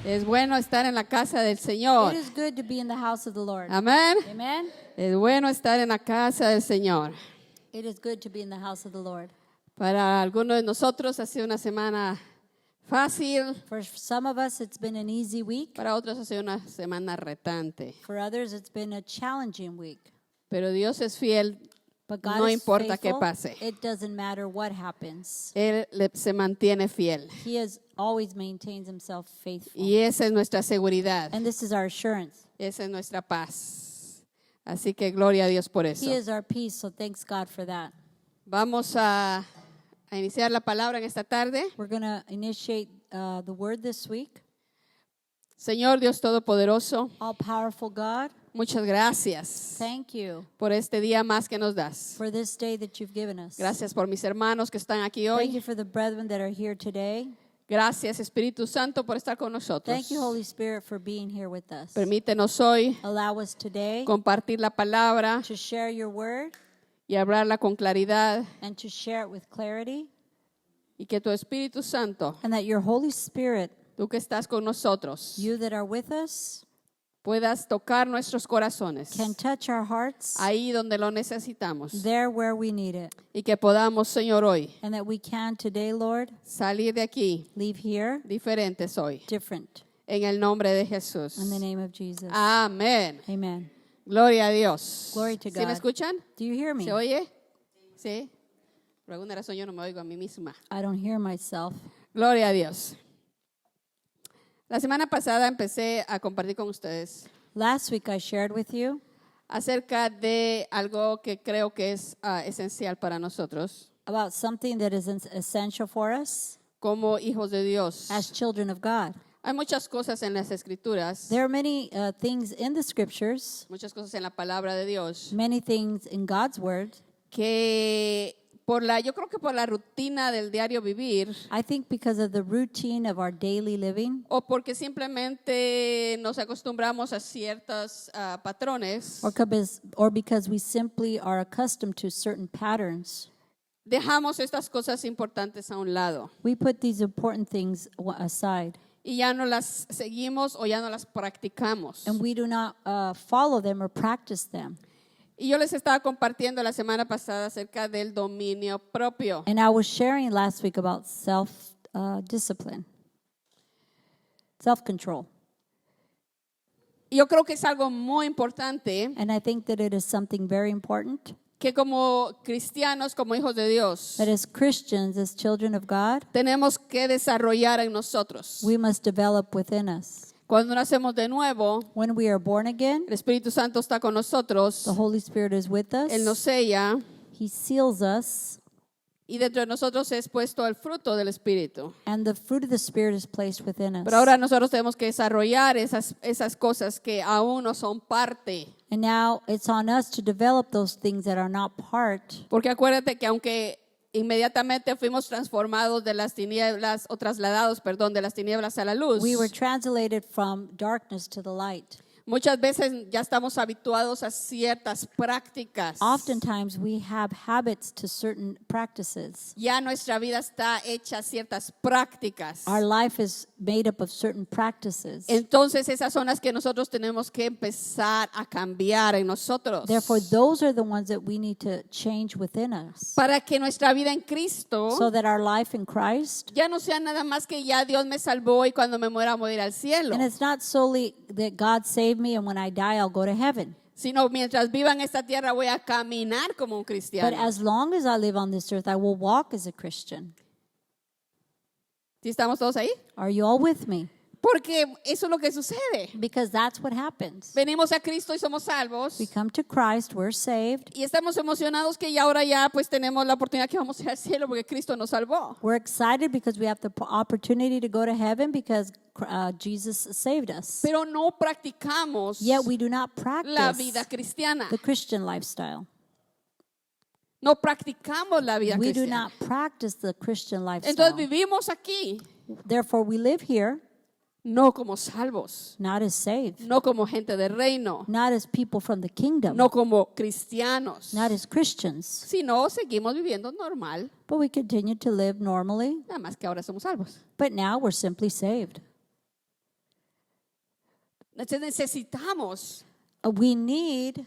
Es bueno estar en la casa del Señor. It is good to be in the house of the Lord. Amén. Amen. Es bueno estar en la casa del Señor. It is good to be in the house of the Lord. Para algunos de nosotros ha sido una semana fácil, For some of us, it's been an easy week. para otros ha sido una semana retante. For others, it's been a challenging week. Pero Dios es fiel, But God no is importa qué faithful. pase. It doesn't matter what happens. Se mantiene fiel. He always maintains himself faithful. Y esa es nuestra seguridad, And this is our assurance. esa es nuestra paz. Así que gloria a Dios por eso. He is our peace, so thanks God for that. Vamos a iniciar la palabra en esta tarde. We're going to initiate the word this week. Señor Dios Todopoderoso, All-powerful God, muchas gracias thank you por este día más que nos das. for this day that you've given us. Gracias por mis hermanos que están aquí Thank you hoy. for the brethren that are here today. Gracias Espíritu Santo por estar con nosotros. Thank you, Holy Spirit, for being here with us. Permítenos hoy Allow us today compartir la palabra to share your word y hablarla con claridad, and to share it with clarity, y que tu Espíritu Santo, and that your Holy Spirit, tú que estás con nosotros, you that are with us, puedas tocar nuestros corazones can touch our hearts ahí donde lo necesitamos, there where we need it. y que podamos, Señor, hoy And that we can today, Lord, salir de aquí leave here diferentes hoy, different. en el nombre de Jesús. In the name of Jesus. Amén. Amen. Gloria a Dios. Glory to ¿Sí me God. escuchan? Do you hear me? ¿Se oye? Sí. Por alguna razón yo no me oigo a mí misma. I don't hear myself. Gloria a Dios. La semana pasada empecé a compartir con ustedes Last week I shared with you acerca de algo que creo que es esencial para nosotros about something that is essential for us como hijos de Dios. as children of God. Hay muchas cosas en las Escrituras, There are many things in the scriptures, muchas cosas en la palabra de Dios many things in God's word. que yo creo que por la rutina del diario vivir I think because of the routine of our daily living, o porque simplemente nos acostumbramos a ciertos patrones, or because we simply are accustomed to certain patterns, dejamos estas cosas importantes a un lado we put these important things aside y ya no las seguimos o ya no las practicamos. and we do not follow them or practice them. Y yo les estaba compartiendo la semana pasada acerca del dominio propio. And I was sharing last week about self-discipline, self-control. Y yo creo que es algo muy importante And I think that it is something very important que como cristianos, como hijos de Dios, that as Christians, as children of God, tenemos que desarrollar en nosotros. we must develop within us. Cuando nacemos de nuevo, When we are born again, el Espíritu Santo está con nosotros, the Holy Spirit is with Él nos us. sella He seals us, y dentro de nosotros es puesto el fruto del Espíritu. and the fruit of the Spirit is placed within us. Pero ahora nosotros tenemos que desarrollar esas cosas que aún no son parte. And now it's on us to develop those things that are not part. Porque acuérdate que aunque inmediatamente fuimos transformados de las tinieblas o trasladados, perdón, de las tinieblas a la luz, We were translated from darkness to the light. muchas veces ya estamos habituados a ciertas prácticas. Oftentimes we have habits to certain practices. Ya nuestra vida está hecha a ciertas prácticas. Our life is made up of certain practices. Entonces esas son las que nosotros tenemos que empezar a cambiar en nosotros. Therefore, those are the ones that we need to change within us Para que nuestra vida en Cristo so that our life in Christ, ya no sea nada más que ya Dios me salvó y cuando me muera voy a ir al cielo. and it's not solely that God saved me and when I die I'll go to heaven. Sino mientras viva en esta tierra voy a caminar como un But cristiano. as long as I live on this earth, I will walk as a Christian. ¿Sí estamos todos ahí? Are you all with me? Porque eso es lo que sucede. Because that's what happens. Venimos a Cristo y somos salvos We come to Christ, we're saved. y estamos emocionados que ya ahora ya pues tenemos la oportunidad que vamos a ir al cielo porque Cristo nos salvó. We're excited because we have the opportunity to go to heaven because Jesus saved us. Pero no practicamos Yet we do not la vida practice cristiana. the Christian lifestyle. No practicamos la vida We do cristiana. not practice the Christian Entonces lifestyle. vivimos aquí Therefore, we live here no como salvos, not as saved, no como gente del reino, not as people from the kingdom, no como cristianos, not as Christians, sino seguimos viviendo normal, but we continue to live normally, nada más que ahora somos salvos. but now we're simply saved. Necesitamos We need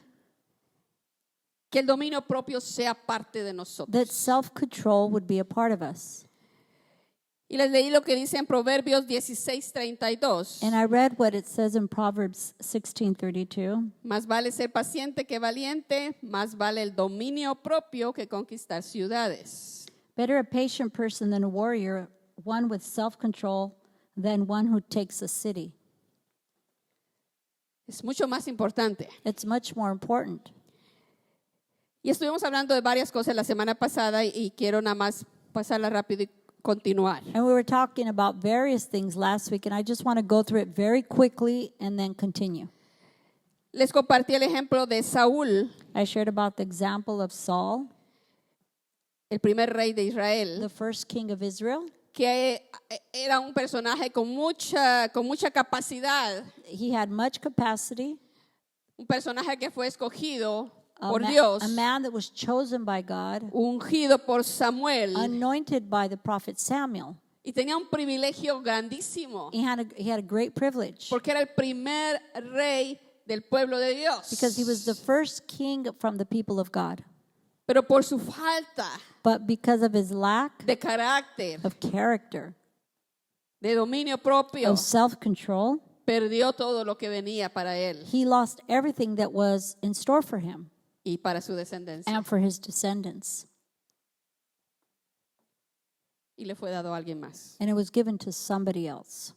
que el dominio propio sea parte de nosotros. that self-control would be a part of us. Y les leí lo que dice en Proverbios 16:32. And I read what it says in Proverbs 16:32. Más vale ser paciente que valiente, más vale el dominio propio que conquistar ciudades. Better a patient person than a warrior, one with self-control than one who takes a city. Es mucho más importante. It's much more important. Y estuvimos hablando de varias cosas la semana pasada y quiero nada más pasarla rápido y continuar. And we were talking about various things last week, and I just want to go through it very quickly and then continue. Les compartí el ejemplo de Saúl, I shared about the example of Saul, el primer rey de Israel, the first king of Israel. que era un personaje con mucha capacidad, He had much capacity, un personaje que fue escogido a, por ma- Dios, a man that was chosen by God, ungido por Samuel, anointed by the prophet Samuel. y tenía un privilegio grandísimo, He had a great privilege porque era el primer rey del pueblo de Dios. because he was the first king from the people of God. Pero por su falta But because of his lack de carácter, of character, de dominio propio, of self-control, perdió todo lo que venía para él he lost everything that was in store for him y para su descendencia. and for his descendants. Y le fue dado a alguien más. And it was given to somebody else.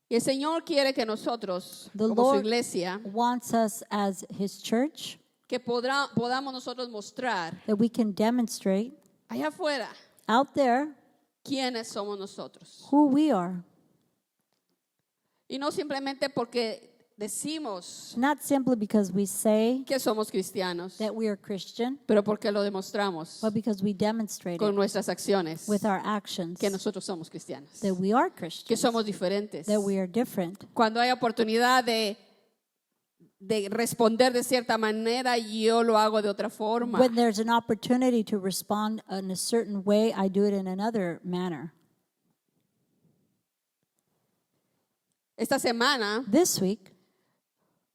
Y el Señor quiere que nosotros, The como su Lord iglesia, wants us as his church que podamos nosotros mostrar that we can demonstrate allá afuera out there quiénes somos nosotros. who we are. Y no simplemente porque decimos Not simply because we say que somos cristianos, that we are Christian, pero porque lo demostramos but because we demonstrate con it nuestras acciones with our actions que nosotros somos cristianos, that we are que Christians, somos diferentes. that we are different. Cuando hay oportunidad de responder de cierta manera, yo lo hago de otra forma. When there's an opportunity to respond in a certain way, I do it in another manner. Esta semana, This week,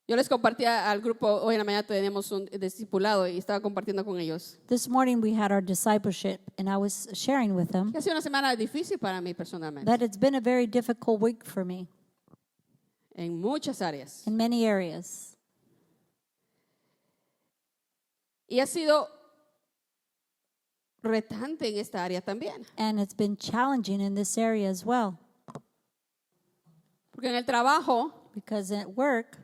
yo les compartía al grupo, hoy en la mañana tenemos un discipulado y estaba compartiendo con ellos. this morning we had our discipleship, and I was sharing with them Ha sido una semana difícil para mí personalmente, that it's been a very difficult week for me en muchas áreas. in many areas. Y ha sido retante en esta área también. And it's been challenging in this area as well. Porque en el trabajo, Because at work,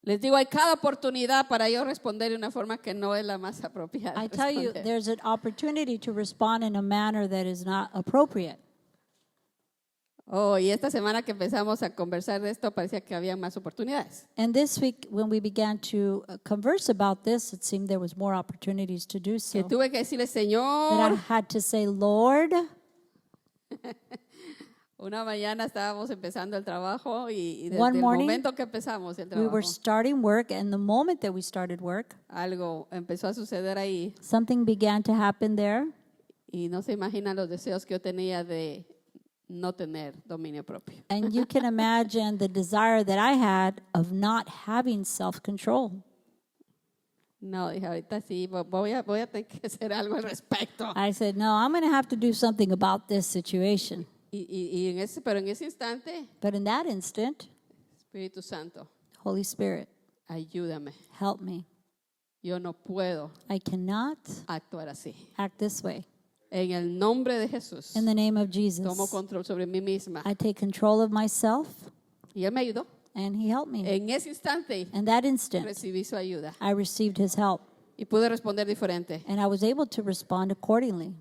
les digo, hay cada oportunidad para yo responder de una forma que no es la más apropiada. I tell you, responder. there's an opportunity to respond in a manner that is not appropriate. Oh, y esta semana que empezamos a conversar de esto, parecía que había más oportunidades. And this week, when we began to converse about this, it seemed there was more opportunities to do Que so. tuve que decirle, That I Señor, had to say, Lord, una mañana estábamos empezando el trabajo y desde One el morning, momento que empezamos el we trabajo, were starting work, and the moment that we started work, algo empezó a suceder ahí something began to happen there. y no se imaginan los deseos que yo tenía de no tener dominio propio. And you can imagine the desire that I had of not having self-control. No, dije, ahorita sí, voy a tener que hacer algo al respecto. I said, no, I'm going to have to do something about this situation. Pero en ese instante, But in that instant, Espíritu Santo, Holy Spirit, ayúdame. help me. Yo no puedo I cannot actuar así. act this way. En el nombre de Jesús, In the name of Jesus, tomo control sobre mí misma. I take control of myself, Y Él me ayudó. and He helped me. En ese instante, In that instant, recibí su ayuda I received His help, y pude responder diferente. and I was able to respond accordingly.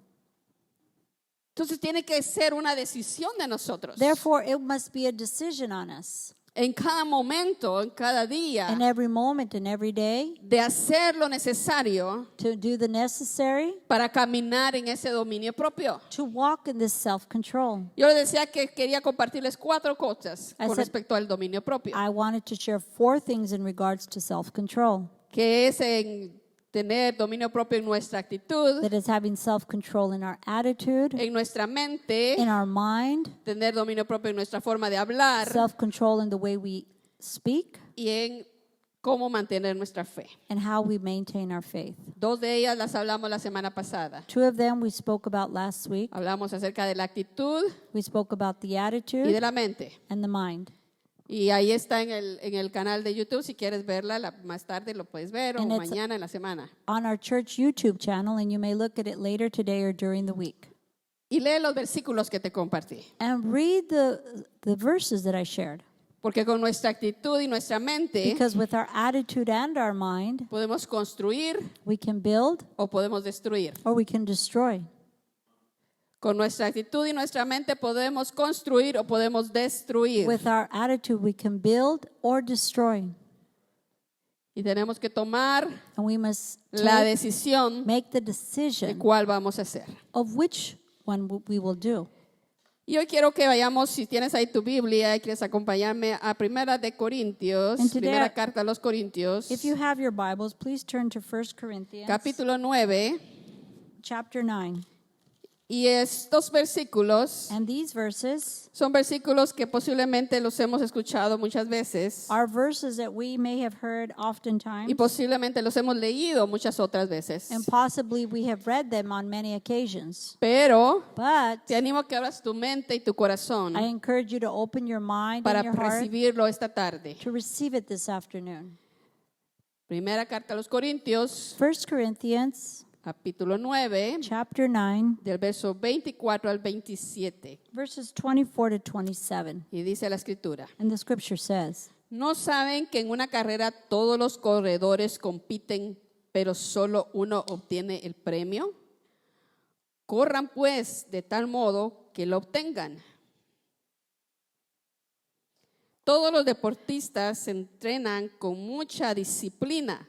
Entonces tiene que ser una decisión de nosotros. Therefore, it must be a decision on us En cada momento, en cada in día, every moment and every day de hacer lo necesario to do the necessary para caminar en ese dominio propio. to walk in this self-control. Yo les decía que quería compartirles 4 cosas I con said- respecto al dominio propio. I wanted to share 4 things in regards to self-control. Que es en tener dominio propio en nuestra actitud, that is having self-control in our attitude, en nuestra mente, in our mind, tener dominio propio en nuestra forma de hablar self-control in the way we speak, y en cómo mantener nuestra fe. and how we maintain our faith. 2 de ellas las hablamos la semana pasada. 2 of them we spoke about last week. Hablamos acerca de la actitud We spoke about the y de attitude la mente. and the mind. Y ahí está en el canal de YouTube. Si quieres verla más tarde, lo puedes ver o And it's- mañana en la semana. On our church YouTube channel, and you may look at it later today or during the week. Y lee los versículos que te compartí. And read the verses that I shared. Porque con nuestra actitud y nuestra mente Because with our attitude and our mind, podemos construir we can build o podemos destruir. or we can destroy. Con nuestra actitud y nuestra mente podemos construir o podemos destruir. With our attitude, we can build or destroy. Y tenemos que tomar And we must la decisión make the de decision cuál vamos a hacer. of which one we will do. Y hoy quiero que vayamos, si tienes ahí tu Biblia y quieres acompañarme a Primera de Corintios, And today Primera carta a los Corintios, If you have your Bibles, please turn to 1 Corinthians capítulo 9. chapter 9. Y estos versículos And these verses son versículos que posiblemente los hemos escuchado muchas veces are verses that we may have heard oftentimes, y posiblemente los hemos leído muchas otras veces. and possibly we have read them on many occasions. Pero But te animo a que abras tu mente y tu corazón I encourage you to open your mind para and your heart recibirlo esta tarde. to receive it this afternoon. Primera carta a los Corintios, 1 Corinthians capítulo 9, chapter 9, del verso 24 al 27. verses 24 to 27. Y dice la escritura: And the scripture says, ¿No saben que en una carrera todos los corredores compiten, pero solo uno obtiene el premio? Corran pues de tal modo que lo obtengan. Todos los deportistas se entrenan con mucha disciplina.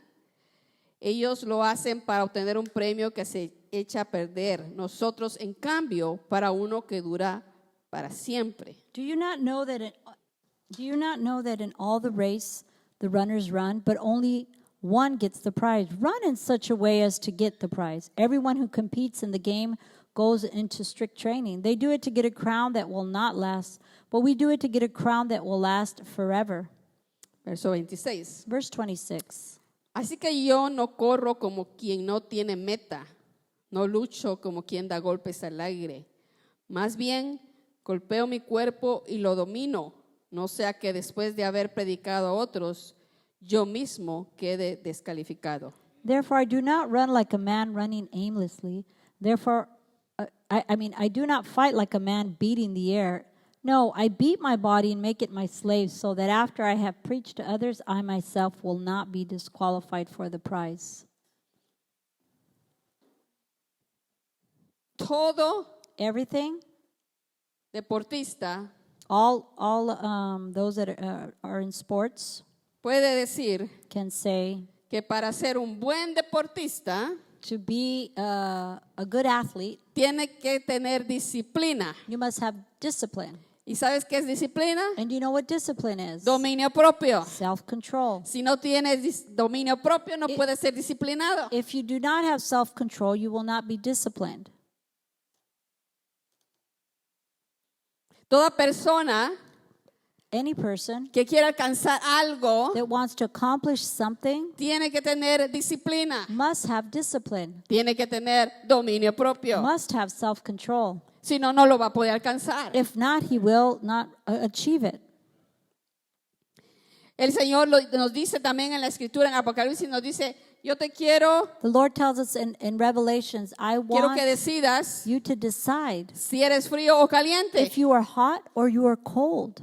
Ellos lo hacen para obtener un premio que se echa a perder. Nosotros, en cambio, para uno que dura para siempre. Do you not know that in all the race the runners run, but only one gets the prize? Run in such a way as to get the prize. Everyone who competes in the game goes into strict training. They do it to get a crown that will not last, but we do it to get a crown that will last forever. Verso 26. Verse 26. Así que yo no corro como quien no tiene meta, no lucho como quien da golpes al aire. Más bien, golpeo mi cuerpo y lo domino, no sea que después de haber predicado a otros, yo mismo quede descalificado. Therefore, I do not run like a man running aimlessly. Therefore, I do not fight like a man beating the air. No, I beat my body and make it my slave, so that after I have preached to others, I myself will not be disqualified for the prize. Todo Everything, deportista all those that are in sports puede decir can say que para ser un buen deportista to be a good athlete, tiene que tener disciplina. you must have discipline. ¿Y sabes qué es disciplina? And do you know what discipline is? Dominio propio. Self-control. Si no tienes dominio propio, no puedes ser disciplinado. If you do not have self-control, you will not be disciplined. Toda persona Any person que quiera alcanzar algo that wants to accomplish something tiene que tener disciplina, must have discipline, tiene que tener dominio propio. must have self-control. Si no, no lo va a poder alcanzar. If not, he will not achieve it. El Señor nos dice también en la Escritura, en Apocalipsis, nos dice, yo te quiero The Lord tells us in Revelations, I quiero want que decidas you to decide si eres frío o caliente. if you are hot or you are cold.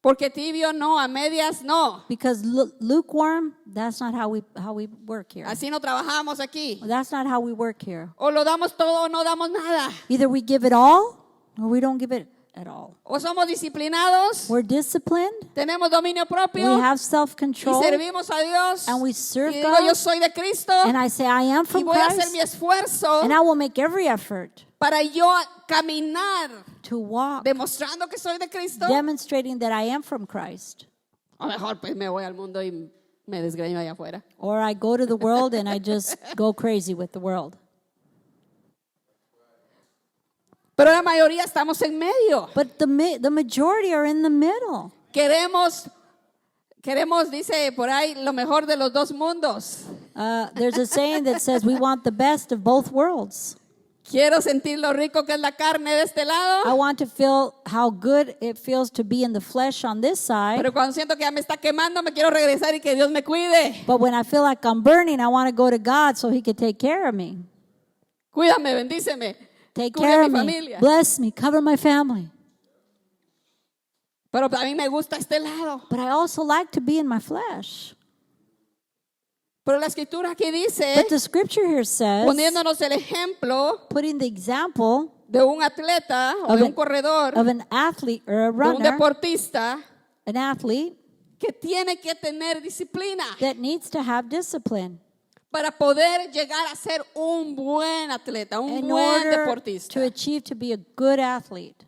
Porque tibio no, a medias no. Because lukewarm, that's not how we work here. Así no trabajamos aquí. That's not how we work here. O lo damos todo o no damos nada. Either we give it all or we don't give it at all. O somos disciplinados, We're disciplined, tenemos dominio we propio have y self-control, servimos a Dios. and we Y serve digo, God, yo soy de Cristo and I say, I am y from voy a hacer mi Christ, esfuerzo and I will make every effort para yo caminar to walk, demostrando que soy de Cristo. demonstrating that I am from Christ. O mejor pues me voy al mundo y me desgreño allá afuera. or I go to the world and I just go crazy with the world. Pero la mayoría estamos en medio. But the majority are in the middle. Queremos, dice por ahí, lo mejor de los dos mundos. There's a saying that says we want the best of both worlds. Quiero sentir lo rico que es la carne de este I lado, want to feel how good it feels to be in the flesh on this side. pero cuando siento que ya me está quemando, me quiero regresar y que Dios me cuide. But when I feel like I'm burning, I want to go to God so He can take care of me. Cuídame, bendíceme, Take cuida care a of mi me. familia. Bless me. Cover my family. Pero a mí me gusta este lado. But I also like to be in my flesh. Pero la escritura aquí dice, But the scripture here says, poniéndonos el ejemplo putting the example de un atleta o Of de an- un corredor, of an athlete or a de un runner, deportista an athlete que tiene que tener disciplina that needs to have discipline para poder llegar a ser un buen atleta, un in buen order deportista. to achieve to be a good athlete.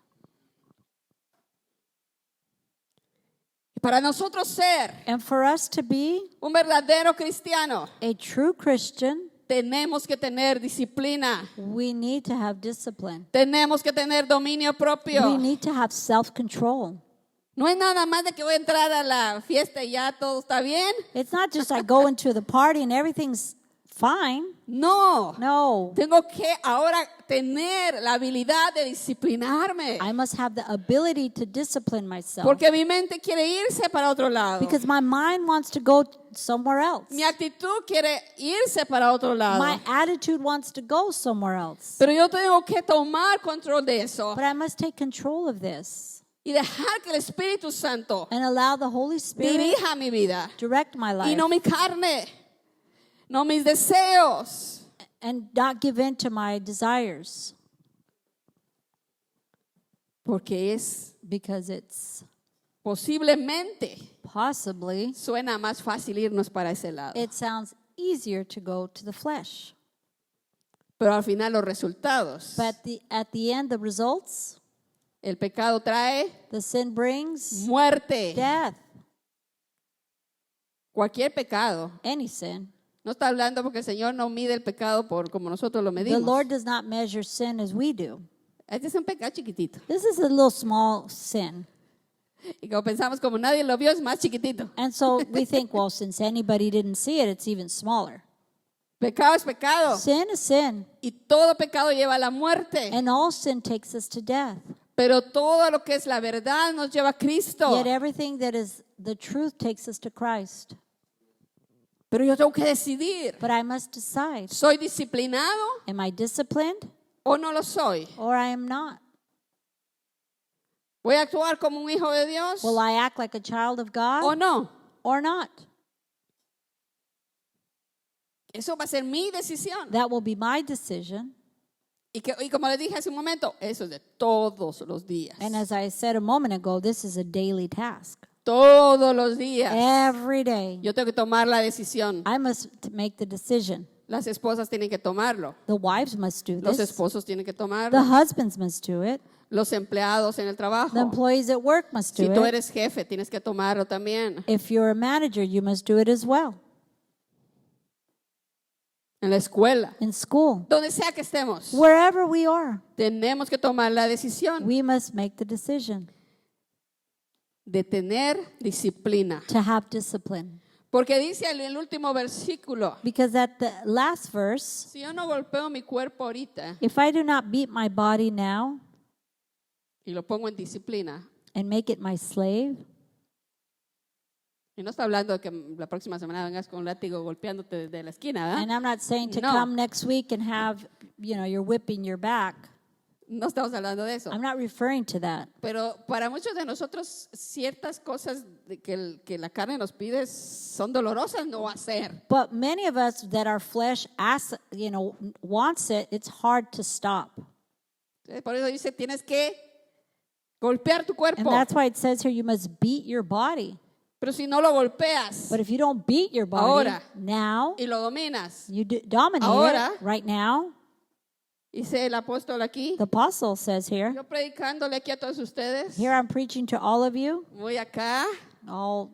Para nosotros ser And for us to be un verdadero cristiano, a true Christian, tenemos que tener disciplina, we need to have discipline. tenemos que tener dominio We propio. need to have self-control. No es nada más de que voy a entrar a la fiesta y ya todo está bien. It's not just I go into the party and everything's fine. No, No. tengo que ahora tener la habilidad de disciplinarme. I must have the ability to discipline myself. Porque mi mente quiere irse para otro lado. Because my mind wants to go somewhere else. Mi actitud quiere irse para otro lado. My attitude wants to go somewhere else. Pero yo tengo que tomar control de eso But I must take control of this y dejar que el Espíritu Santo and allow the Holy Spirit dirija mi vida direct my y life no mi carne, no mis deseos. and not give in to my desires Porque es because it's posiblemente possibly, suena más fácil irnos para ese lado. it sounds easier to go to the flesh. Pero al final los resultados, But at the end, the results, el pecado trae the sin brings muerte. death. Cualquier pecado. Any sin. No está hablando porque el Señor no mide el pecado por como nosotros lo The medimos. Lord does not measure sin as we do. Este es un pecado chiquitito. This is a little small sin. Y como pensamos, como nadie lo vio, es más chiquitito. And so we think, well, since anybody didn't see it, it's even smaller. Pecado es pecado. Sin is sin. Y todo pecado lleva a la muerte. And all sin takes us to death. Pero todo lo que es la verdad nos lleva a Cristo. Yet everything that is the truth takes us to Christ. Pero yo tengo que decidir. But I must decide, ¿Soy disciplinado am I disciplined o no lo soy? or I am not? ¿Voy a actuar como un hijo de Dios Will I act like a child of o God no? or not? Eso va a ser mi decisión. That will be my decision. Y como les dije hace un momento, eso es de todos los días. And as I said a moment ago, this is a daily task. Todos los días. Every day, Yo tengo que tomar la decisión. I must make the decision. Las esposas tienen que tomarlo. The wives must do Los this. esposos tienen que The tomarlo. husbands must do it. Los empleados en el trabajo. The employees at work must Si do tú it. eres jefe, tienes que tomarlo también. If you're a manager, you must do it as well. En la escuela. In school, Donde sea que estemos. wherever we are, Tenemos que tomar la decisión we must make the decision de tener disciplina. to have discipline. Porque dice en el último versículo, Because at the last verse, si yo no golpeo mi cuerpo ahorita if I do not beat my body now y lo pongo en disciplina, and make it my slave, y no está hablando de que la próxima semana vengas con un látigo golpeándote desde la esquina, ¿verdad? and I'm not saying to No. come next week and have, you're whipping your back. No estamos hablando de eso. I'm not referring to that. Pero para muchos de nosotros ciertas cosas que la carne nos pide son dolorosas no hacer. But many of us that our flesh asks, wants it, it's hard to stop. Por eso dice, tienes que golpear tu And cuerpo. that's why it says here you must beat your body. Pero si no lo golpeas But if you don't beat your body Ahora. now, y lo dominas, you dominate Ahora. it right now. dice el apóstol aquí, The apostle says here, yo predicándole aquí a todos ustedes, here I'm preaching to all of you, muy acá, all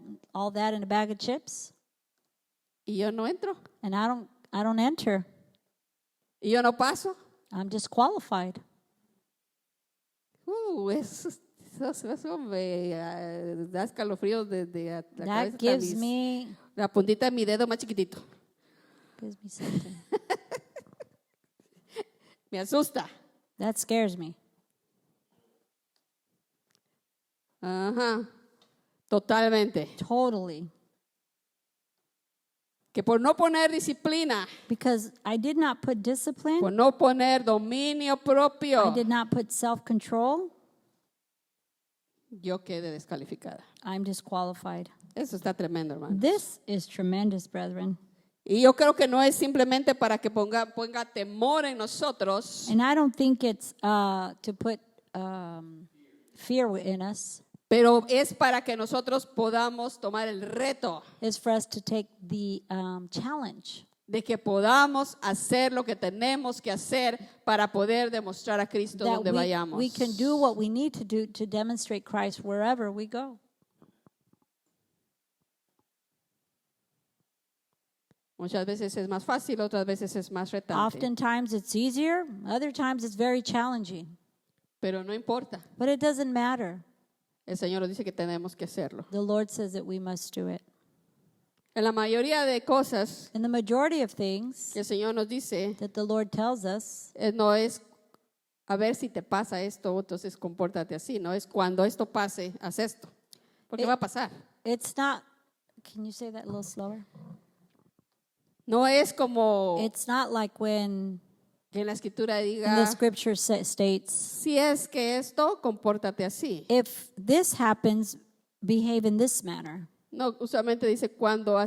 that in a bag of chips. y yo no entro, and I don't enter. y yo no paso. I'm disqualified. Eso me da escalofríos desde la cabeza That hasta gives me la puntita de mi dedo más chiquitito. something. Me asusta. That scares me. Ajá. Totalmente. Totally. Que por no poner disciplina, Because I did not put discipline. por no poner dominio propio, I did not put self-control. yo quedé descalificada. I'm disqualified. Eso está tremendo, hermano. This is tremendous, brethren. Y yo creo que no es simplemente para que ponga temor en nosotros, And I don't think it's to put fear in us. pero es para que nosotros podamos tomar el reto It's for us to take the challenge de que podamos hacer lo que tenemos que hacer para poder demostrar a Cristo that donde vayamos. we can do what we need to do to demonstrate Christ wherever we go. Muchas veces es más fácil, otras veces es más retante. Oftentimes it's easier, other times it's very challenging. Pero no importa. But it doesn't matter. El Señor nos dice que tenemos que hacerlo. The Lord says that we must do it. En la mayoría de cosas And the majority of things que el Señor nos dice, that the Lord tells us, no es a ver si te pasa esto, entonces compórtate así, no es cuando esto pase, haz esto. Porque va a pasar. it's not, can you say that a little slower? No es como It's not like when que en la escritura the diga, scripture states, si es que esto, compórtate así. if this happens, behave in this manner. No, usualmente dice cuando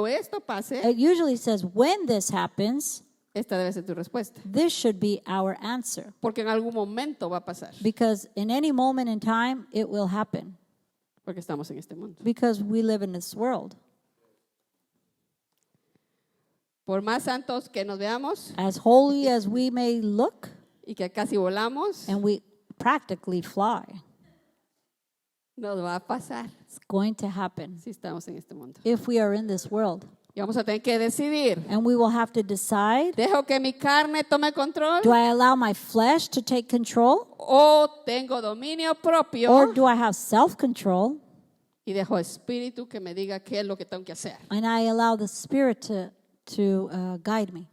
esto pase, It usually says, when this happens, esta debe ser tu respuesta. this should be our answer. Porque en algún momento va a pasar. Because in any moment in time, it will happen. Porque estamos en este mundo. Because we live in this world. Por más santos que nos veamos As holy as we may look, y que casi volamos, and we practically fly, nos va a pasar it's going to happen si estamos en este mundo. if we are in this world. Y vamos a tener que decidir, And we will have to decide, ¿dejo que mi carne tome control do I allow my flesh to take control? o tengo dominio propio Or do I have self-control y dejo espíritu que me diga qué es lo que tengo que hacer? and I allow the Spirit to guide me?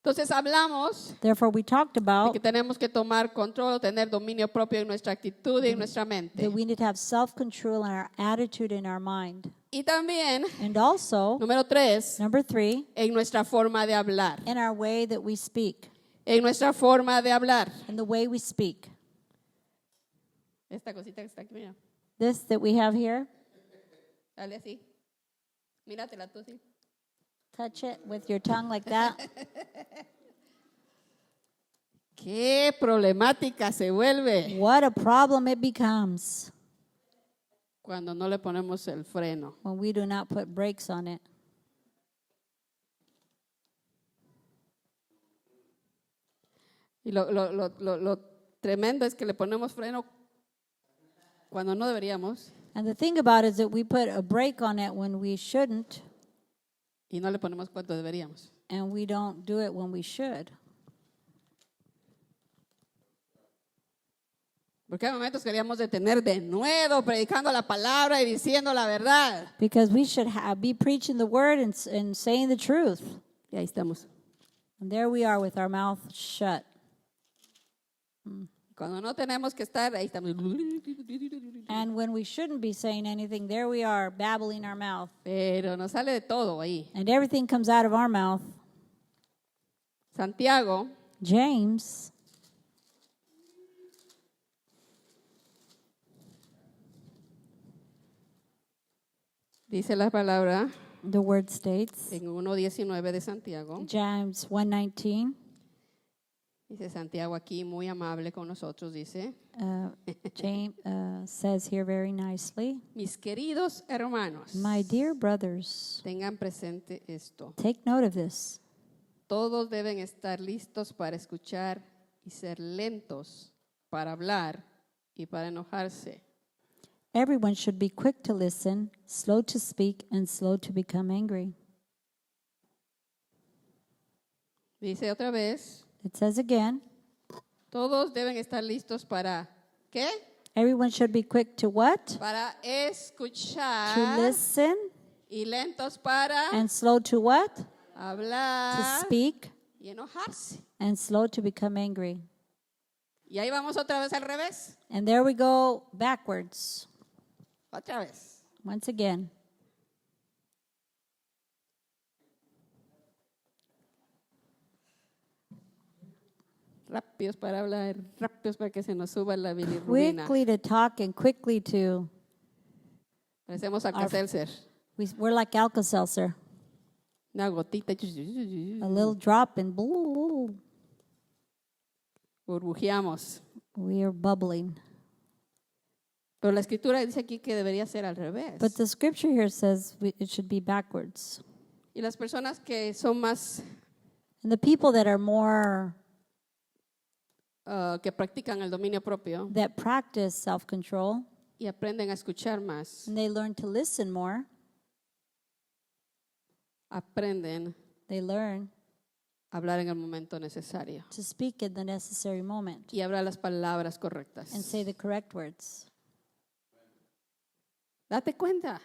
Entonces hablamos Therefore, we talked de about que tenemos que tomar control o tener dominio propio en nuestra actitud y en nuestra mente. that we need to have self-control in our attitude and our mind. Y también, And also, número 3, number 3, en nuestra forma de hablar. in our way that we speak, En nuestra forma de hablar. in the way we speak. Esta cosita que está aquí, mira. This that we have here, Dale así. Míratela tú, sí. touch it with your tongue like that. Qué problemática se vuelve What a problem it becomes cuando no le ponemos el freno. when we do not put brakes on it. Y lo tremendo es que le ponemos freno cuando no deberíamos And the thing about it is that we put a brake on it when we shouldn't, y no le ponemos cuando deberíamos. and we don't do it when we should. Porque hay momentos que queríamos detener de nuevo predicando la palabra y diciendo la verdad. Because we should be preaching the word and saying the truth. Y ahí estamos. And there we are with our mouth shut. Cuando no tenemos que estar, ahí estamos. And when we shouldn't be saying anything, there we are babbling our mouth. Pero nos sale de todo ahí. And everything comes out of our mouth. Santiago, James, dice la palabra the word states, en 1:19 de Santiago. James 1:19, Dice Santiago aquí, muy amable con nosotros, dice, James says here very nicely, mis queridos hermanos, my dear brothers, tengan presente esto. take note of this. Todos deben estar listos para escuchar y ser lentos para hablar y para enojarse. Everyone should be quick to listen, slow to speak, and slow to become angry. Dice otra vez, It says again, todos deben estar listos para, ¿qué? everyone should be quick to what? Para To escuchar listen, y lentos para and slow to what? To hablar speak, y enojarse. and slow to become angry. Y ahí vamos otra vez al revés. And there we go backwards Otra vez. once again. Rápidos para hablar, rápidos para que se nos suba la bilirrubina. Quickly to talk and quickly to, Parecemos Alka-Seltzer. we're like Alka-Seltzer. Una gotita. A little drop and blah, Burbujeamos. we are bubbling. Pero la escritura dice aquí que debería ser al revés. But the scripture here says it should be backwards. Y las personas que son más, And the people that are more, que practican el dominio propio that practice self-control, y aprenden a escuchar más, and they learn to listen more, aprenden they learn a hablar en el momento necesario to speak in the necessary moment y hablar las palabras correctas. and say the correct words. Date cuenta,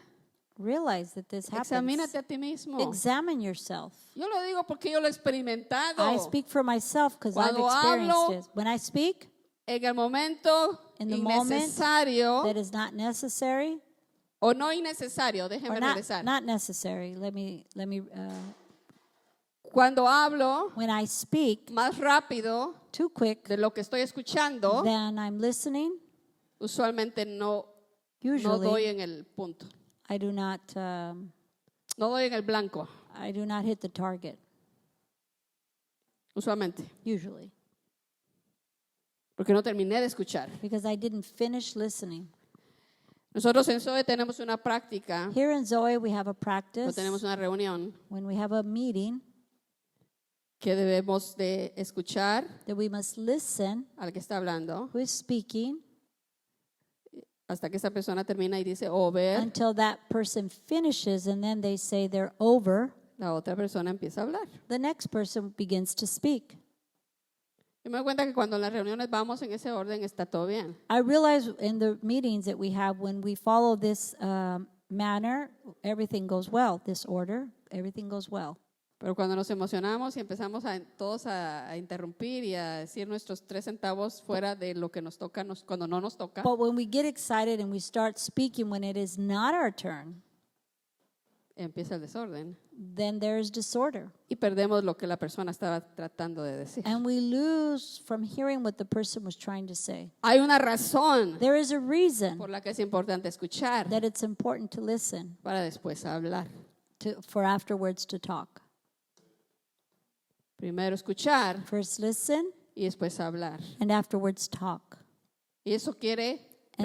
Realize that this happens. examínate a ti mismo. Examine yourself. Yo lo digo porque yo lo he experimentado. I speak for myself because I've Cuando experienced hablo, it. When I speak, En el momento in the moment innecesario that is not necessary, o no innecesario, or déjenme not, regresar. not necessary. Let me. Cuando hablo When I speak más rápido too quick, de lo que estoy escuchando, then I'm listening. usualmente no doy Usually, en el punto. I do not. No doy en el blanco, I do not hit the target. usualmente. Usually, Porque no terminé de escuchar. because I didn't finish listening. Nosotros en SOE tenemos una práctica, Here in Zoe, we have a o practice tenemos una reunión when we have a meeting que debemos de escuchar that we must listen al que está hablando who is speaking hasta que esa persona termina y dice over, until that person finishes, and then they say they're over. la otra persona empieza a hablar. The next person begins to speak. Yo me doy cuenta que cuando en las reuniones vamos en ese orden está todo bien. I realize in the meetings that we have, when we follow this manner, everything goes well. This order, everything goes well. Pero cuando nos emocionamos y empezamos todos a interrumpir y a decir nuestros 3 centavos fuera de lo que nos toca, cuando no nos toca, But when we get excited and we start speaking when it is not our turn, empieza el desorden then there is disorder. y perdemos lo que la persona estaba tratando de decir. And we lose from hearing what the person was trying to say. Hay una razón There is a reason por la que es importante escuchar that it's important to listen, para después hablar. for afterwards to talk. Primero escuchar First listen y después hablar. and afterwards talk. Y eso And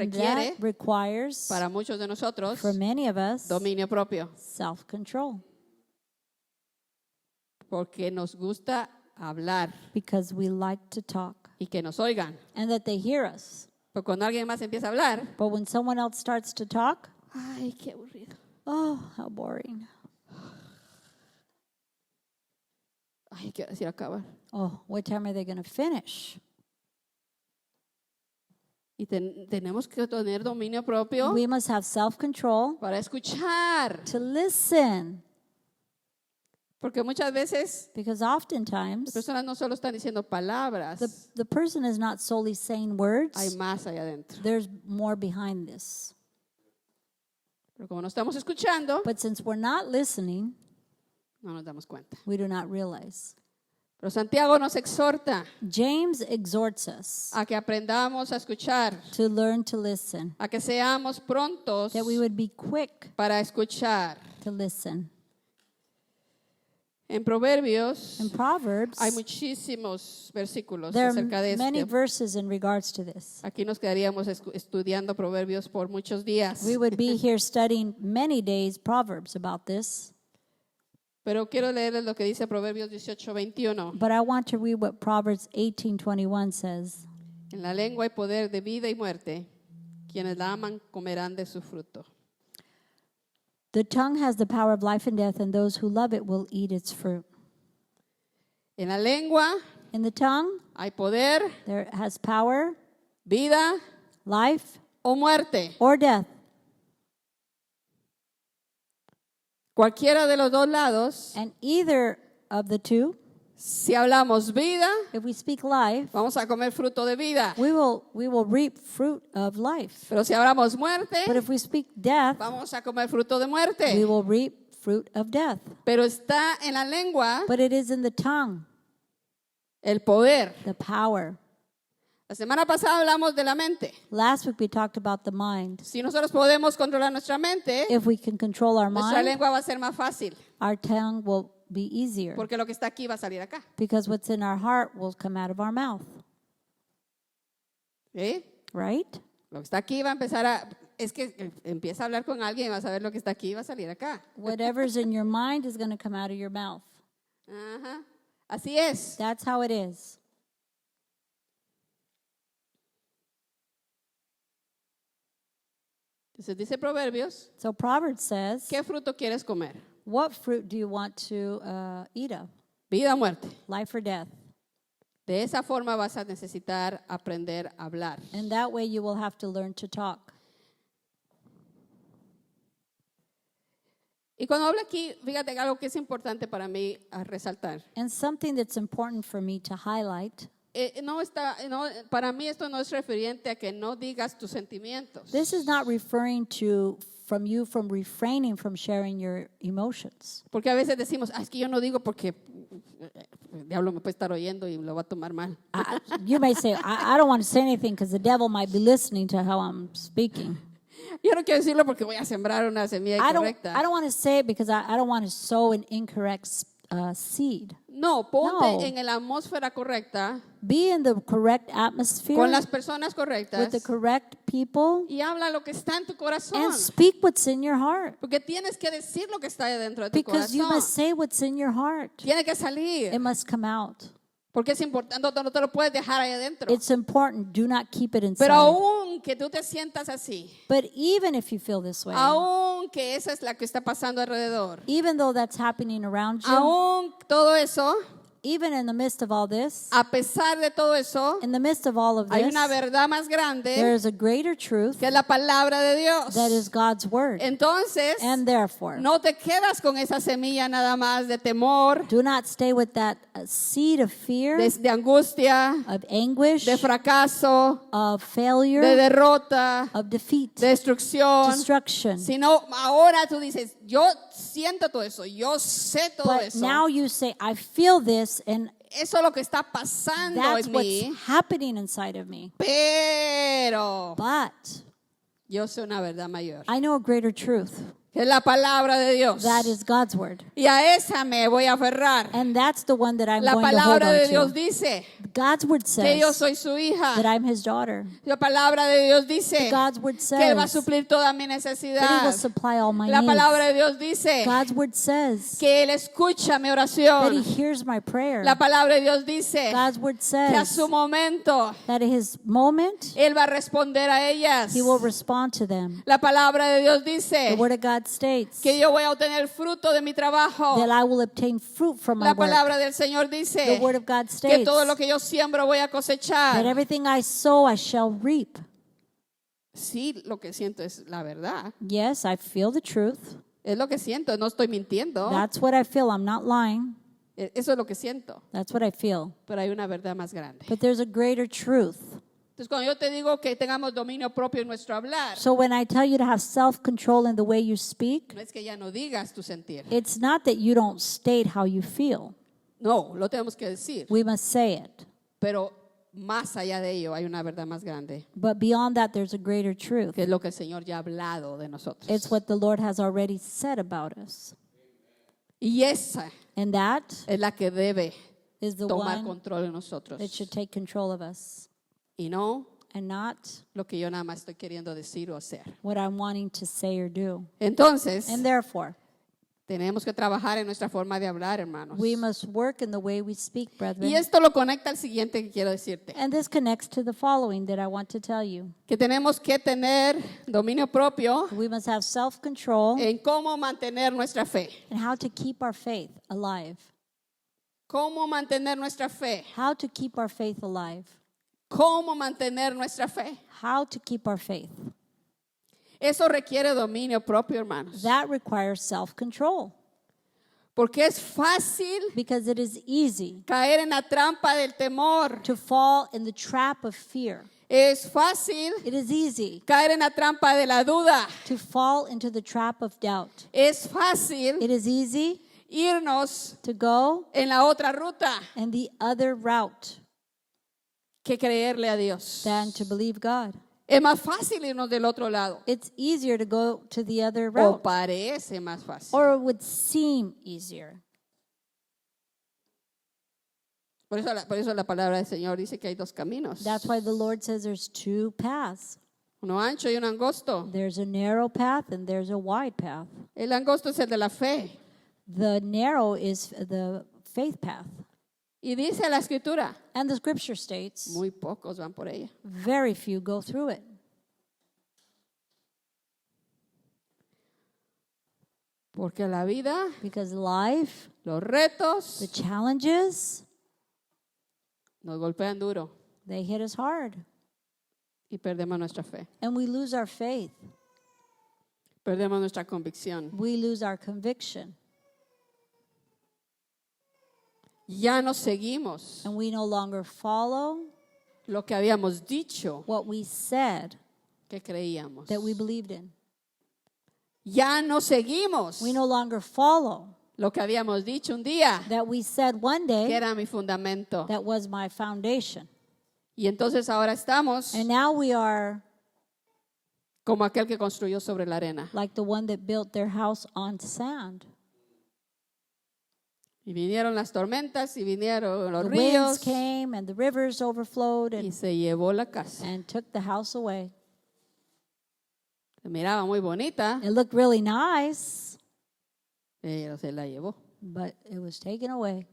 requiere that requires, para muchos de nosotros, for many of us, dominio propio, self-control, porque nos gusta hablar because we like to talk y que nos oigan. and that they hear us. Pero cuando alguien más empieza a hablar, But when someone else starts to talk, ay, qué aburrido. oh, how boring. Ay, quiero decir acabar. Oh, what time are they going to finish? Y tenemos que tener dominio propio We must have self-control para escuchar. to listen, Porque muchas veces because las oftentimes personas no solo están diciendo palabras, the person is not solely saying words. hay más allá adentro. There's more behind this. Pero como no estamos escuchando, But since we're not listening, no nos damos cuenta. we do not realize. Pero Santiago nos exhorta James exhorts us a que aprendamos a escuchar, to learn to listen, a que seamos prontos that we would be quick para escuchar. to listen. En Proverbios In Proverbs, hay muchísimos versículos there acerca de are many esto. verses in regards to this. Aquí nos quedaríamos estudiando Proverbios por muchos días. We would be here studying many days Proverbs about this, Pero quiero leerles lo que dice Proverbios 18:21. but I want to read what Proverbs 18:21 says. En la lengua hay poder de vida y muerte. Quienes la aman comerán de su fruto. The tongue has the power of life and death, and those who love it will eat its fruit. En la lengua In the tongue, hay poder, there has power, vida life, o muerte. or death. Cualquiera de los dos lados, And either of the two, si hablamos vida, if we speak life, vamos a comer fruto de vida. we will reap fruit of life. Pero si hablamos muerte, But if we speak death, vamos a comer fruto de we muerte. will reap fruit of death. Pero está en la lengua But it is in the tongue, el poder. the power. La semana pasada hablamos de la mente. Last week we talked about the mind. Si nosotros podemos controlar nuestra mente, If we can control our nuestra mind, lengua va a ser más fácil. our tongue will be easier Porque lo que está aquí va a salir acá. because what's in our heart will come out of our mouth, ¿Sí? right? Lo que está aquí va a empezar a... Es que empieza a hablar con alguien y vas a ver lo que está aquí y va a salir acá. Whatever's in your mind is going to come out of your mouth. Ajá. Así es. That's how it is. Entonces dice Proverbios, So Proverbs says, ¿qué fruto quieres comer? what fruit do you want to eat of? Vida o muerte. Life or death? De esa forma vas a necesitar aprender a hablar. And that way you will have to learn to talk. Y cuando hablo aquí, fíjate algo que es importante para mí a resaltar. And something that's important for me to highlight, Para mí esto no es referente a que no digas tus sentimientos. this is not referring to from refraining from sharing your emotions. Porque a veces decimos, es que yo no digo porque el diablo me puede estar oyendo y lo va a tomar mal. You may say, I don't want to say anything because the devil might be listening to how I'm speaking. Yo no quiero decirlo porque voy a sembrar una semilla I incorrecta. don't want to say it because I don't want to sow an incorrect seed. No, ponte No. en la atmósfera correcta, Be in the correct atmosphere con las personas with correctas the correct people y habla lo que está en tu corazón. and speak what's in your heart Porque tienes que decir lo que está dentro de tu because you corazón. must say what's in your heart. Tiene que salir. It must come out. Porque es importante, no te lo puedes dejar ahí adentro. It's important. Do not keep it Pero inside. aún que tú te sientas así, But even if you feel this way, aún que esa es la que está pasando alrededor, even though that's happening around you, aún todo eso, even in the midst of all this, a pesar de todo eso, in the midst of all of hay this, una verdad más there grande is a greater truth que es la palabra de Dios. that is God's word. Entonces, And therefore, no te quedas con esa semilla nada más de temor, do not stay with that seed of fear, de angustia, of anguish, de fracaso, of failure, de derrota, of defeat, de destrucción, destruction. sino ahora tú dices, yo siento todo eso, yo sé todo But eso. now you say, I feel this, and Eso es lo que está pasando that's en what's mí, happening inside of me. pero But yo sé una verdad mayor, I know a greater truth. que es la palabra de Dios. That is God's word. Y a esa me voy a aferrar. And that's the one that I'm La going to hold palabra de on Dios to. dice God's word que yo says soy su hija. that I'm his daughter. La palabra de Dios dice God's word que Él va a says suplir toda mi that he necesidad. will supply all my La palabra needs. de Dios dice God's word says que Él escucha mi that he oración. hears my prayer. La palabra de Dios dice God's word que a says su momento that at his moment, Él va a responder a ellas. he will respond to them. La palabra de Dios The dice word of God states que yo voy a obtener fruto de mi trabajo. that I will obtain fruit from my La work. palabra del Señor The dice word of God que states todo lo que yo siembro voy a that cosechar. everything I sow, I shall reap. Sí, lo que siento es la verdad. Yes, I feel the truth. Es lo que siento, no estoy mintiendo. That's what I feel. I'm not lying. Eso es lo que siento. That's what I feel. Pero hay una verdad más grande. But there's a greater truth. Entonces, cuando yo te digo que tengamos dominio propio en nuestro hablar, So when I tell you to have self-control in the way you speak, no es que ya no digas tu sentir. it's not that you don't state how you feel. No, lo tenemos que decir. We must say it. Pero más allá de ello hay una verdad más grande, But beyond that, there's a greater truth. que es lo que el Señor ya ha hablado de nosotros. It's what the Lord has already said about us. Y esa And that es la que debe is the tomar one control de nosotros. that should take control of us Y no and not lo que yo nada más estoy queriendo decir o hacer. what I'm wanting to say or do. Entonces, And therefore, tenemos que trabajar en nuestra forma de hablar, hermanos. we must work in the way we speak, brethren. Y esto lo conecta al siguiente que quiero decirte. And this connects to the following that I want to tell you. Que tenemos que tener dominio propio We must have self-control en cómo mantener nuestra fe. and how to keep our faith alive. ¿Cómo mantener nuestra fe? How to keep our faith alive. ¿Cómo mantener nuestra fe? How to keep our faith. Eso requiere dominio propio, hermanos. That requires self-control Porque es fácil because it is easy caer en la trampa del temor. to fall in the trap of fear. Es fácil It is easy caer en la trampa de la duda. to fall into the trap of doubt. Es fácil It is easy irnos to go en la otra ruta in the other route que creerle a Dios. than to believe God. Es más fácil irnos del otro lado. It's easier to go to the other O route, parece más fácil. or it would seem easier. Por eso la palabra del Señor dice que hay dos caminos. That's why the Lord says there's two paths. Uno ancho y uno angosto. There's a narrow path and there's a wide path. El angosto es el de la fe. The narrow is the faith path. Y dice la Escritura, And the scripture states muy pocos van por ella. very few go through it. Porque la vida, Because life, los retos, the challenges, nos golpean duro they hit us hard. y perdemos nuestra fe. And we lose our faith. Perdemos nuestra convicción. We lose our conviction. Ya no seguimos And we no longer follow lo que habíamos dicho what we said que creíamos. that we believed in. Ya no seguimos We no longer follow lo que habíamos dicho un día that we said one que day era mi fundamento. that was my foundation. Y entonces ahora estamos And now we are como aquel que construyó sobre la arena. like the one that built their house on sand. Y vinieron las tormentas y vinieron los The winds ríos came and the rivers overflowed y and, se llevó la casa. and took the house away. Se miraba muy bonita, It looked really nice, pero se la llevó. but it was taken away.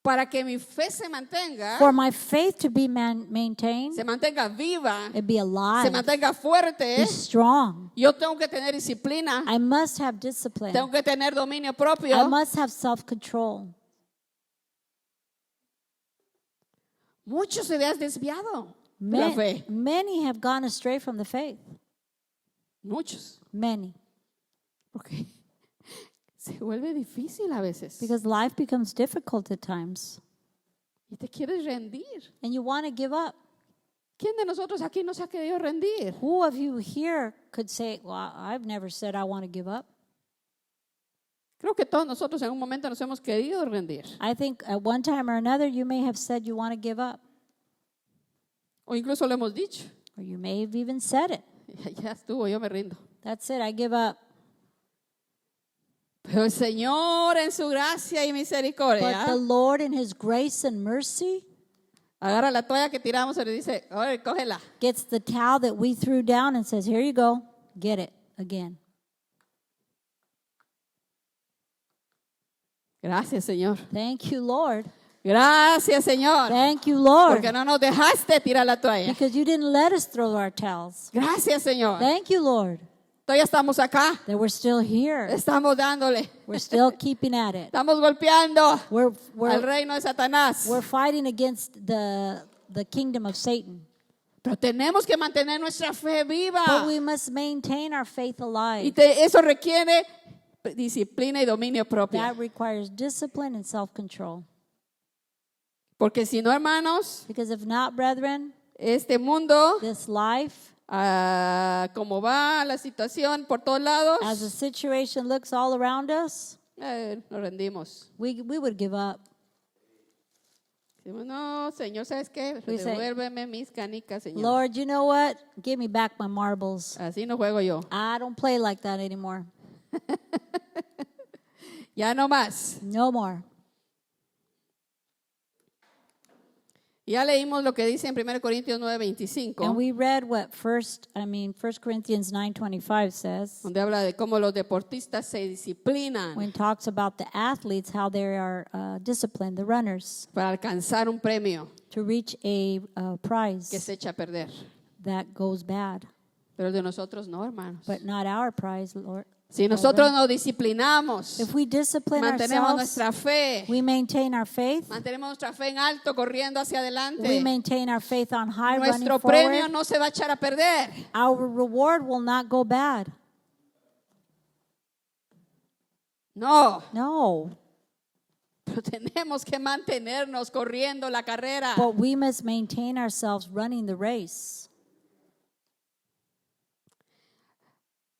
Para que mi fe se mantenga, For my faith to be maintained, se mantenga viva, and be se alive, mantenga fuerte, be strong, yo tengo que tener disciplina, I must have discipline. tengo que tener dominio I propio. must have self-control. Muchos se han desviado de la fe. Many have gone astray from the faith. Muchos. Many. Porque se vuelve difícil a veces. Because life becomes difficult at times. Y te quieres rendir. And you want to give up. ¿Quién de nosotros aquí no se ha querido rendir? Who of you here could say, well, I've never said I want to give up? Creo que todos nosotros en un momento nos hemos querido rendir. I think at one time or another you may have said you want to give up. O incluso lo hemos dicho. Or you may have even said it. Ya estuvo, yo me rindo. That's it, I give up. Pero el Señor en su gracia y But misericordia the Lord in His grace and mercy agarra la toalla que tiramos y le dice, oye, cógela. gets the towel that we threw down and says, here you go, get it again. Gracias, Señor. Thank you, Lord. Gracias, Señor. Thank you, Lord. Porque no nos dejaste tirar la toalla. Because you didn't let us throw our towels. Gracias, Señor. Thank you, Lord, Todavía estamos acá. that we're still here. Estamos dándole. We're still keeping at it. Estamos golpeando We're, al we're, reino de Satanás. we're fighting against the kingdom of Satan. Pero tenemos que mantener nuestra fe viva. But we must maintain our faith Y alive. eso requiere disciplina y dominio propio. That requires discipline and self-control. Porque si no, hermanos, Because if not, brethren, este mundo, this life, como va la situación por todos lados, as the situation looks all around us, nos rendimos. we would give up. Decimos, no, Señor, ¿sabes qué? We say, Devuélveme mis canicas, Señor. Lord, you know what? Give me back my marbles. Así no juego yo. I don't play like that anymore. Ya no más. No more. Ya leímos lo que dice en 1 Corintios 9:25, And we read what 1 Corinthians 9:25 says donde habla de cómo los deportistas se disciplinan when it talks about the athletes, how they are disciplined, the runners, para alcanzar un premio to reach a que prize se echa a perder. that goes bad. Pero el de nosotros no, hermanos. But not our prize, Lord. Si nosotros nos disciplinamos, If we discipline mantenemos ourselves, nuestra fe, we maintain our faith, mantenemos nuestra fe en alto, corriendo hacia we adelante, maintain our faith on high, running nuestro premio forward, no se va a echar a perder. our reward will not go bad. No, No, pero tenemos que mantenernos corriendo la carrera. but we must maintain ourselves running the race.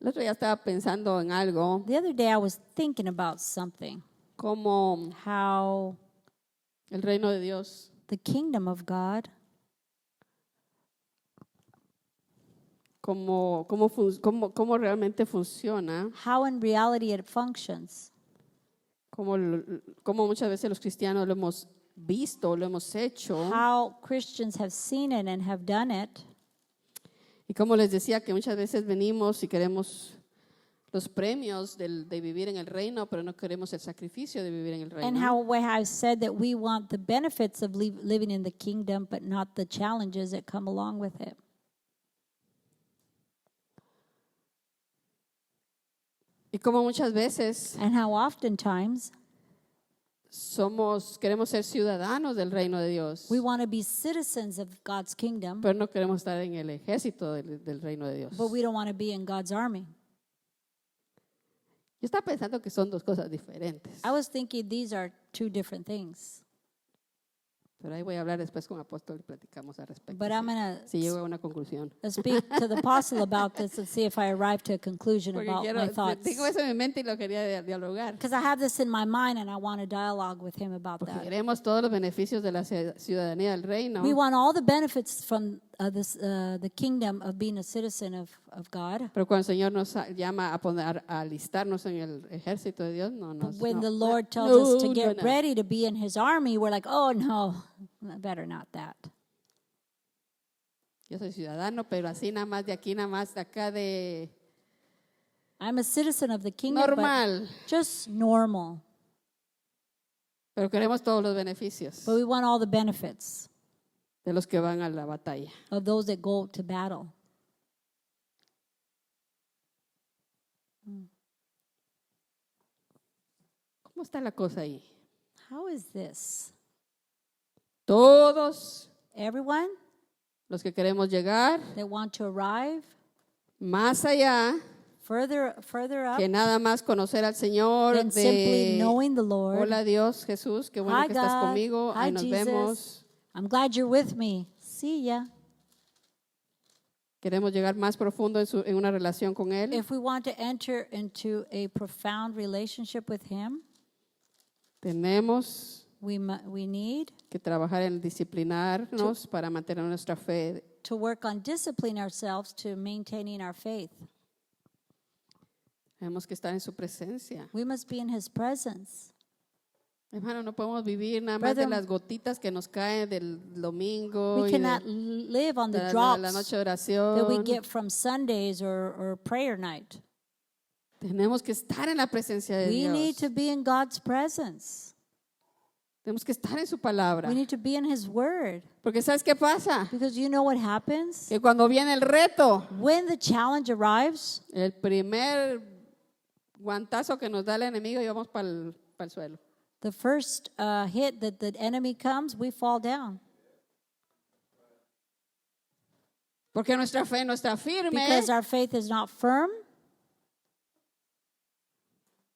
El otro día estaba pensando en algo, The other day I was thinking about something, como how el reino de Dios, the kingdom of God, cómo realmente funciona, how in reality it functions, cómo muchas veces los cristianos lo hemos visto, lo hemos hecho, how Christians have seen it and have done it. y como les decía que muchas veces venimos y queremos los premios de vivir en el reino, pero no queremos el sacrificio de vivir en el And reino. how I've said that we want the benefits of living in the kingdom, but not the challenges that come along with it. Y como muchas veces And how oftentimes queremos ser ciudadanos del reino de Dios, we want to be citizens of God's kingdom, pero no queremos estar en el ejército del reino de Dios. but we don't want to be in God's army. Yo estaba pensando que son dos cosas diferentes, I was thinking these are two different things. pero ahí voy a hablar después con Apóstol y platicamos al respecto. But I'm going Si llego a una conclusión. to speak to the apostle about this and see if I arrive to a conclusion Porque about my thoughts. tengo eso en mi mente y lo quería dialogar. Because I have this in my mind and I want to dialogue with him about Porque that. queremos todos los beneficios de la ciudadanía del reino, We want all the benefits from the kingdom of being a citizen of God. pero cuando el Señor nos llama a alistarnos en el ejército de Dios, When the Lord tells us to get ready to be in his army, we're like, oh no, better not that. Yo soy ciudadano, pero así nada más de aquí, nada más de acá de I'm a citizen of the kingdom, normal, but just normal. pero queremos todos los beneficios But we want all the benefits de los que van a la batalla. of those that go to battle. ¿Cómo está la cosa ahí? How is this? Todos Everyone los que queremos llegar that want to arrive más allá further up que nada más conocer al Señor, than simply de knowing the Lord. hola Dios, Jesús, qué bueno Hi que estás God. conmigo, Hi ahí nos Jesus. vemos. I'm glad you're with me. See ya. Queremos llegar más profundo en una relación con Él. If we want to enter into a profound relationship with Him, Tenemos we need que trabajar en disciplinarnos para mantener nuestra fe. to work on disciplining ourselves to maintaining our faith. Tenemos que estar en su presencia. We must be in His presence. Hermano, no podemos vivir nada más de Brother, las gotitas que nos caen del domingo We y cannot de live on the la drops noche de that we oración. get from Sundays or prayer night. Tenemos que estar en la presencia de We need Dios. to be in God's presence. Tenemos que estar en su palabra. We need to be in His Word. Porque ¿sabes qué pasa? Because you know what happens? Que cuando viene el reto, When the challenge arrives, el primer guantazo que nos da el enemigo y vamos para el suelo. the first hit that the enemy comes, we fall down. Porque nuestra fe no está firme. Because our faith is not firm.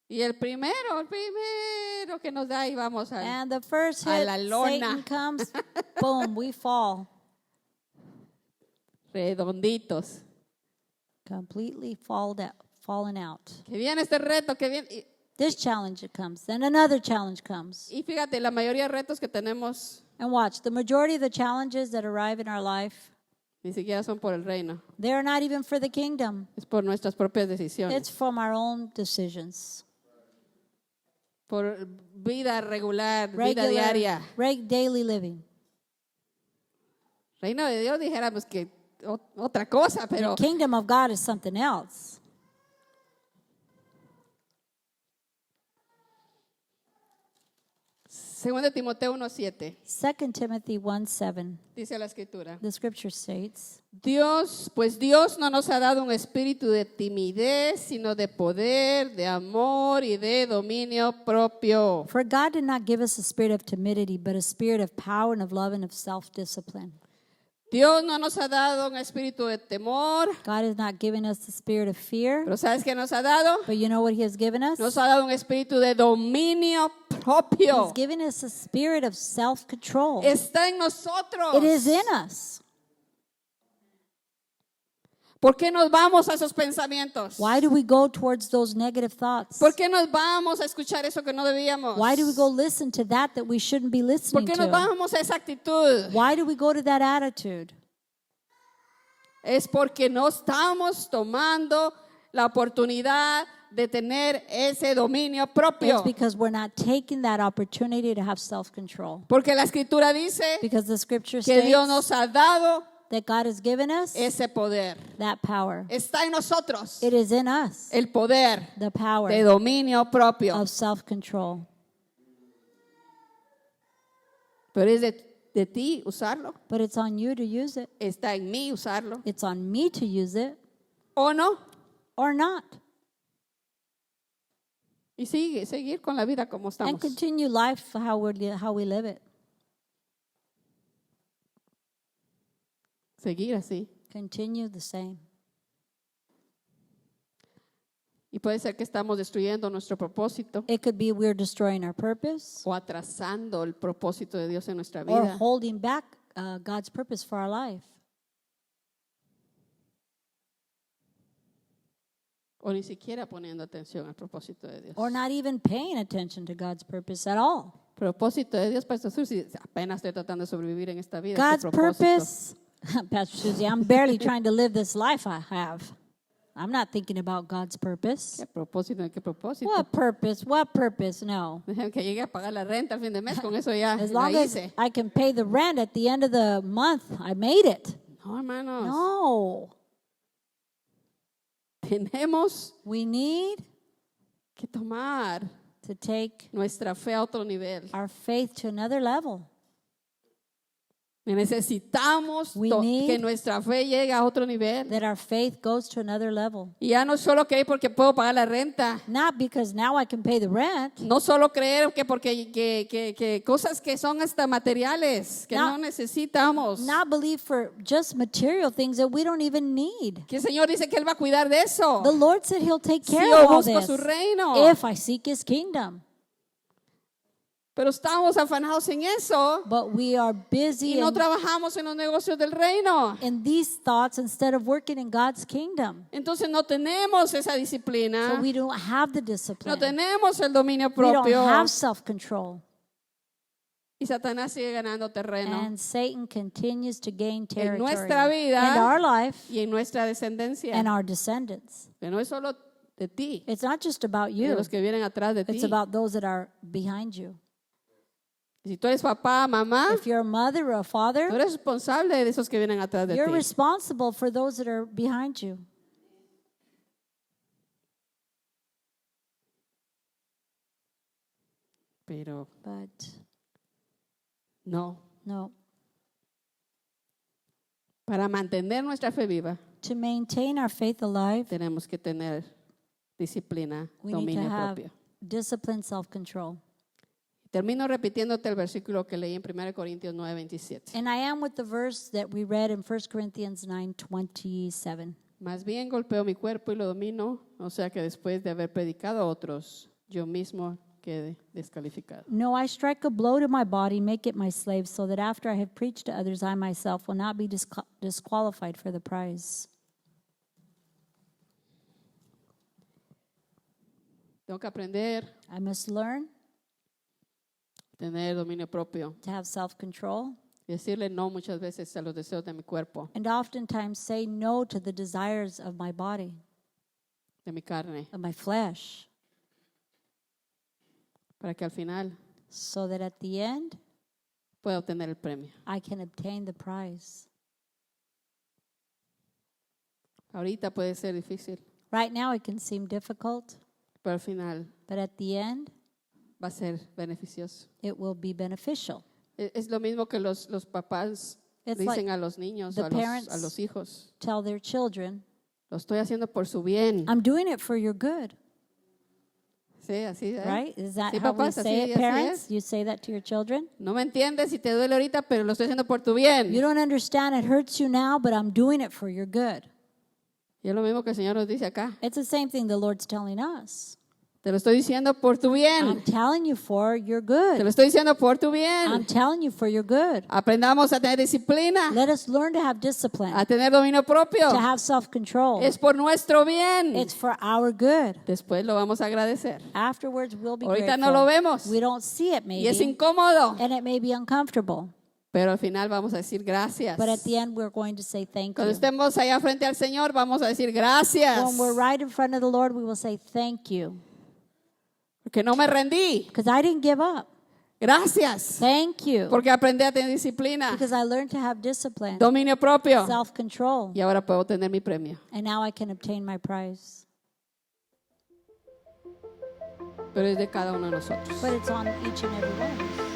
Y el primero que nos da y vamos a... And the first A hit, la lona. Satan comes, boom, we fall. redonditos. Completely fallen out. Que viene este reto, que viene... This challenge comes, then another challenge comes. Y fíjate, la mayoría de retos que tenemos And watch, the majority of the challenges that arrive in our life, ni siquiera son por el reino. they're not even for the kingdom. Es por nuestras propias decisiones. It's from our own decisions. Por vida regular, vida diaria. Daily living. Reino de Dios dijéramos que otra cosa, pero The kingdom of God is something else. 2 Timoteo 1:7 2 Timothy 1:7. dice la escritura. The scripture states, Pues Dios no nos ha dado un espíritu de timidez, sino de poder, de amor y de dominio propio. "For God did not give us a spirit of timidity, but a spirit of power and of love and of self-discipline." Dios no nos ha dado un espíritu de temor, God has not given us the spirit of fear, pero ¿sabes qué nos ha dado? but you know what He has given us? Nos ha dado un espíritu de dominio propio. He's given us a spirit of self-control. Está en nosotros. It is in us. ¿Por qué nos vamos a esos pensamientos? Why do we go towards those negative thoughts? ¿Por qué nos vamos a escuchar eso que no debíamos? Why do we go listen to that we shouldn't be ¿Por listening qué nos to? vamos a esa actitud? Why do we go to that attitude? Es porque no estamos tomando la oportunidad de tener ese dominio It's propio. because we're not taking that opportunity to have self-control. Porque la escritura dice Because the scripture que Dios states nos ha dado that God has given us ese poder. that power. Está en nosotros It is in us, el poder the power de dominio propio. of self-control. Pero es de ti usarlo. But it's on you to use it. Está en mí usarlo. It's on me to use it ¿O no? or not. Y seguir con la vida como And estamos. continue life how we live it. Seguir así. Continue the same. Y puede ser que estamos destruyendo nuestro propósito It could be we're destroying our purpose o atrasando el propósito de Dios en nuestra or vida. holding back God's purpose for our life. O ni siquiera poniendo atención al propósito de Dios. Or not even paying attention to God's purpose at all. Propósito de Dios, Pastor Susi, apenas estoy tratando de sobrevivir en esta vida. God's ¿Qué propósito? purpose, Pastor Susie, I'm barely trying to live this life I have. I'm not thinking about God's purpose. ¿Qué propósito? ¿Qué propósito? What purpose? What purpose? No. Dejen que llegue a pagar la renta al fin de mes, con eso ya As la long as hice. I can pay the rent at the end of the month, I made it. No, hermanos. No. Tenemos We need que tomar to take nuestra fe a otro nivel. our faith to another level. Necesitamos We que need nuestra fe llegue a otro nivel. That our faith goes to another level. Y ya no solo creer porque puedo pagar la renta. Not because now I can pay the rent. No solo creer que porque que cosas que son hasta materiales, que no necesitamos. Not believe for just material things that we don't even need. Que el Señor dice que Él va a cuidar de eso. The Lord said He'll take Si care yo of all busco this su reino. if I seek His kingdom. Pero estamos afanados en eso But we are busy y no trabajamos en los negocios del reino. in these thoughts instead of working in God's kingdom. Entonces no tenemos esa disciplina, So we don't have the no discipline. tenemos el dominio We don't propio have self-control. y Satanás sigue ganando terreno And Satan continues to gain territory nuestra vida in our life y en nuestra descendencia. and our descendants. Que no es solo de ti, It's not just about de you. los que vienen atrás de ti. It's about those that are behind you. Si tú eres papá, mamá, If you're a mother or a tú father, eres responsable de esos que vienen atrás de you're ti. responsible for those that are behind you. Pero But no, no, para mantener nuestra fe viva, to maintain our faith alive, tenemos que tener disciplina, we need to dominio have propio. discipline, self-control. Termino repitiéndote el versículo que leí en 1 Corintios 9:27. And I am with the verse that we read in 1 Corinthians 9:27. Más bien golpeo mi cuerpo y lo domino, o sea que después de haber predicado a otros, yo mismo quede descalificado. No, I strike a blow to my body, make it my slave, so that after I have preached to others, I myself will not be disqualified for the prize. Tengo que aprender I must learn a tener dominio propio to have self-control y decirle no muchas veces a los deseos de mi cuerpo, and oftentimes say no to the desires of my body, de mi carne, of my flesh, para que al final so that at the end, pueda obtener el premio. I can obtain the prize. Ahorita puede ser difícil, Right now, it can seem difficult, pero al final but at the end, va a ser beneficioso. it will be beneficial. Es lo mismo que los papás It's dicen like a los niños, the a parents los hijos. Tell their children, Lo estoy haciendo por su bien. I'm doing it for your good, Sí, así es. right? Is that Sí, how we papás, say así it, es. parents? You say that to your children? No me entiendes y te duele ahorita, pero lo estoy haciendo por tu bien. You don't understand, it hurts you now, but I'm doing it for your good. Y es lo mismo que el Señor nos dice acá. It's the same thing the Lord's telling us. Te lo estoy diciendo por tu I'm bien. telling you for your Te good. lo estoy diciendo por tu I'm bien. telling you for your good. Aprendamos a tener disciplina, Let us learn to have discipline, a tener dominio propio. to have self-control. Es por nuestro bien. It's for our good. Después lo vamos a agradecer. Afterwards, we'll be Ahorita grateful. no lo vemos. We don't see it Y es maybe, incómodo, and it may be uncomfortable. pero al final vamos a decir gracias. But at the end, we're going to say thank Cuando you. estemos allá frente al Señor, vamos a decir gracias. When we're right in front of the Lord, we will say thank you. Porque no me rendí. Because I didn't give up. Gracias. Thank you. Porque aprendí a tener disciplina, Because I learned to have discipline, dominio propio. self-control, Y ahora puedo tener mi premio. and now I can obtain my prize. Pero es de cada uno de nosotros. But it's on each and every one.